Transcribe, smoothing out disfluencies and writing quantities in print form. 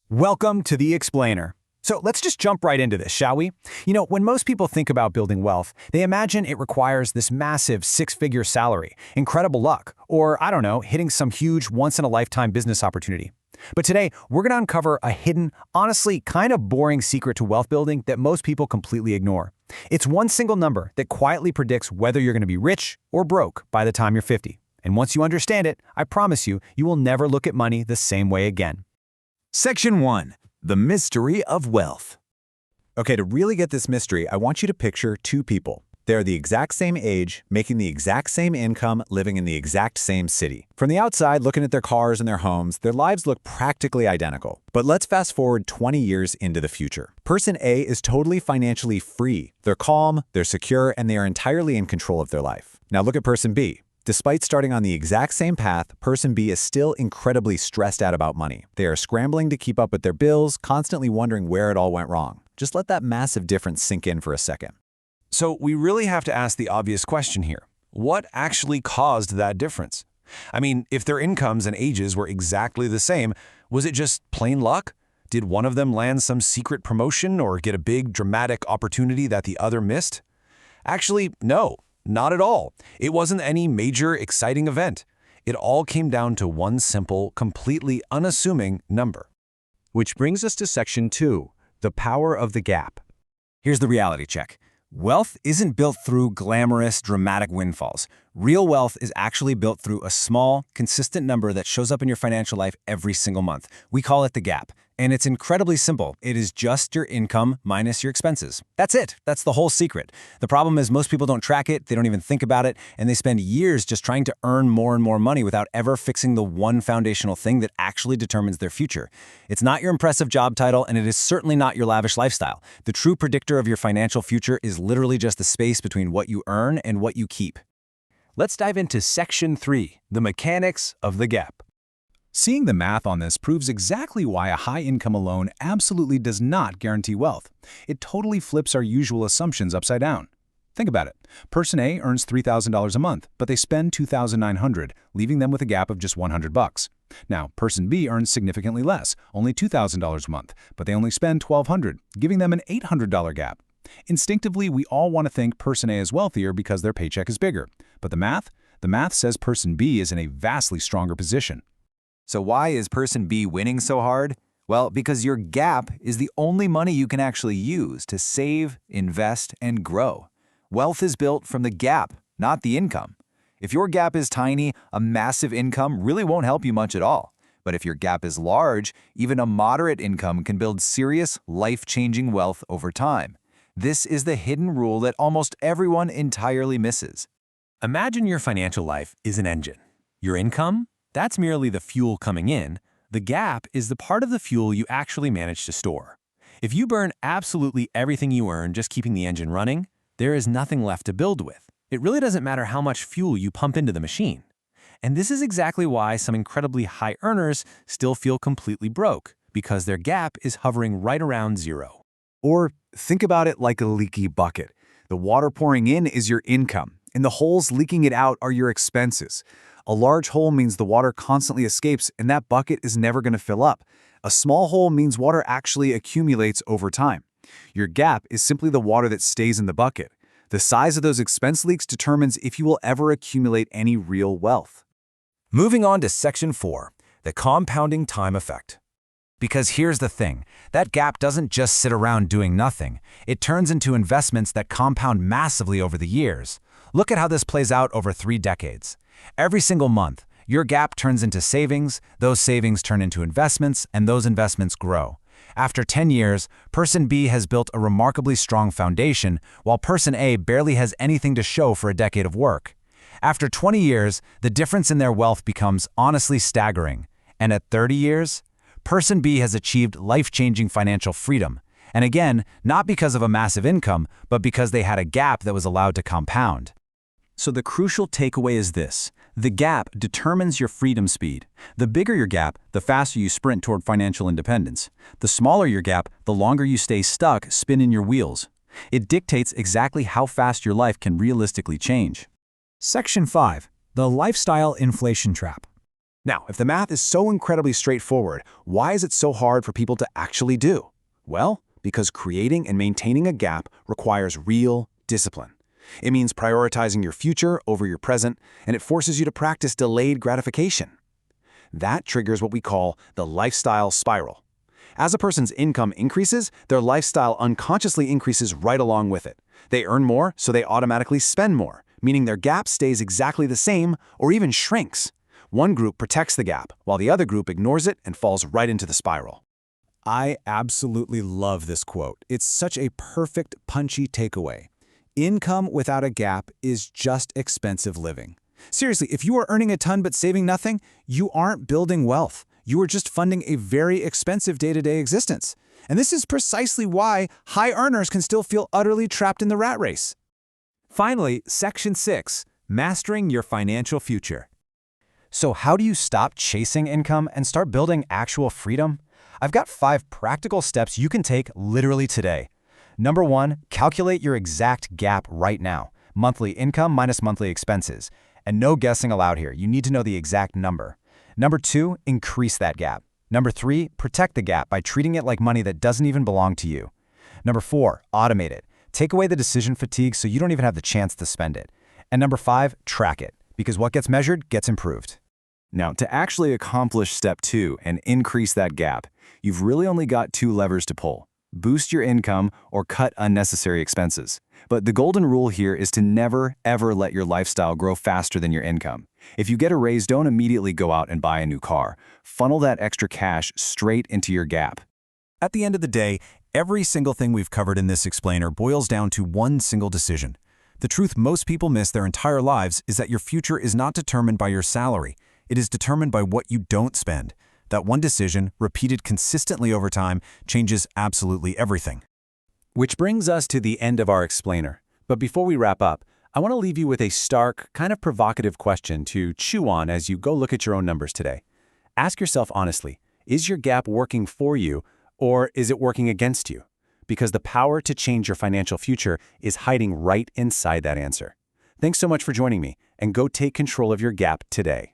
Welcome to The Explainer. So let's just jump right into this, shall we? When most people think about building wealth, they imagine it requires this massive six-figure salary, incredible luck, or, I don't know, hitting some huge once-in-a-lifetime business opportunity. But today, we're going to uncover a hidden, honestly kind of boring secret to wealth building that most people completely ignore. It's one single number that quietly predicts whether you're going to be rich or broke by the time you're 50. And once you understand it, I promise you, you will never look at money the same way again. Section 1. The Mystery of Wealth. Okay, to really get this mystery, I want you to picture two people. They're the exact same age, making the exact same income, living in the exact same city. From the outside, looking at their cars and their homes, their lives look practically identical. But let's fast forward 20 years into the future. Person A is totally financially free. They're calm, they're secure, and they are entirely in control of their life. Now look at Person B. Despite starting on the exact same path, Person B is still incredibly stressed out about money. They are scrambling to keep up with their bills, constantly wondering where it all went wrong. Just let that massive difference sink in for a second. So we really have to ask the obvious question here. What actually caused that difference? I mean, if their incomes and ages were exactly the same, was it just plain luck? Did one of them land some secret promotion or get a big, dramatic opportunity that the other missed? Actually, no. Not at all. It wasn't any major, exciting event. It all came down to one simple, completely unassuming number. Which brings us to Section 2, the power of the gap. Here's the reality check. Wealth isn't built through glamorous, dramatic windfalls. Real wealth is actually built through a small, consistent number that shows up in your financial life every single month. We call it the gap. And it's incredibly simple. It is just your income minus your expenses. That's it. That's the whole secret. The problem is most people don't track it, they don't even think about it, and they spend years just trying to earn more and more money without ever fixing the one foundational thing that actually determines their future. It's not your impressive job title, and it is certainly not your lavish lifestyle. The true predictor of your financial future is literally just the space between what you earn and what you keep. Let's dive into Section 3, the mechanics of the gap. Seeing the math on this proves exactly why a high income alone absolutely does not guarantee wealth. It totally flips our usual assumptions upside down. Think about it. Person A earns $3,000 a month, but they spend $2,900, leaving them with a gap of just $100. Now, Person B earns significantly less, only $2,000 a month, but they only spend $1,200, giving them an $800 gap. Instinctively, we all want to think Person A is wealthier because their paycheck is bigger. But the math says Person B is in a vastly stronger position. So why is Person B winning so hard? Well, because your gap is the only money you can actually use to save, invest, and grow. Wealth is built from the gap, not the income. If your gap is tiny, a massive income really won't help you much at all. But if your gap is large, even a moderate income can build serious, life-changing wealth over time. This is the hidden rule that almost everyone entirely misses. Imagine your financial life is an engine. Your income? That's merely the fuel coming in. The gap is the part of the fuel you actually manage to store. If you burn absolutely everything you earn just keeping the engine running, there is nothing left to build with. It really doesn't matter how much fuel you pump into the machine. And this is exactly why some incredibly high earners still feel completely broke, because their gap is hovering right around zero. Or think about it like a leaky bucket. The water pouring in is your income, and the holes leaking it out are your expenses. A large hole means the water constantly escapes, and that bucket is never going to fill up. A small hole means water actually accumulates over time. Your gap is simply the water that stays in the bucket. The size of those expense leaks determines if you will ever accumulate any real wealth. Moving on to Section 4, the compounding time effect. Because here's the thing, that gap doesn't just sit around doing nothing. It turns into investments that compound massively over the years. Look at how this plays out over 3 decades. Every single month, your gap turns into savings, those savings turn into investments, and those investments grow. After 10 years, Person B has built a remarkably strong foundation, while Person A barely has anything to show for a decade of work. After 20 years, the difference in their wealth becomes honestly staggering. And at 30 years, Person B has achieved life-changing financial freedom. And again, not because of a massive income, but because they had a gap that was allowed to compound. So the crucial takeaway is this. The gap determines your freedom speed. The bigger your gap, the faster you sprint toward financial independence. The smaller your gap, the longer you stay stuck spinning your wheels. It dictates exactly how fast your life can realistically change. Section 5. The Lifestyle Inflation Trap. Now, if the math is so incredibly straightforward, why is it so hard for people to actually do? Well, because creating and maintaining a gap requires real discipline. It means prioritizing your future over your present, and it forces you to practice delayed gratification. That triggers what we call the lifestyle spiral. As a person's income increases, their lifestyle unconsciously increases right along with it. They earn more, so they automatically spend more, meaning their gap stays exactly the same or even shrinks. One group protects the gap, while the other group ignores it and falls right into the spiral. I absolutely love this quote. It's such a perfect, punchy takeaway. Income without a gap is just expensive living. Seriously, if you are earning a ton but saving nothing, you aren't building wealth. You are just funding a very expensive day-to-day existence. And this is precisely why high earners can still feel utterly trapped in the rat race. Finally, Section 6, Mastering Your Financial Future. So how do you stop chasing income and start building actual freedom? I've got 5 practical steps you can take literally today. Number 1, calculate your exact gap right now. Monthly income minus monthly expenses. And no guessing allowed here. You need to know the exact number. Number 2, increase that gap. Number 3, protect the gap by treating it like money that doesn't even belong to you. Number 4, automate it. Take away the decision fatigue so you don't even have the chance to spend it. And number 5, track it, because what gets measured gets improved. Now, to actually accomplish step 2 and increase that gap, you've really only got 2 levers to pull: boost your income or cut unnecessary expenses. But the golden rule here is to never, ever let your lifestyle grow faster than your income. If you get a raise, don't immediately go out and buy a new car. Funnel that extra cash straight into your gap. At the end of the day, every single thing we've covered in this explainer boils down to one single decision. The truth most people miss their entire lives is that your future is not determined by your salary. It is determined by what you don't spend. That one decision, repeated consistently over time, changes absolutely everything. Which brings us to the end of our explainer. But before we wrap up, I want to leave you with a stark, kind of provocative question to chew on as you go look at your own numbers today. Ask yourself honestly, is your gap working for you, or is it working against you? Because the power to change your financial future is hiding right inside that answer. Thanks so much for joining me, and go take control of your gap today.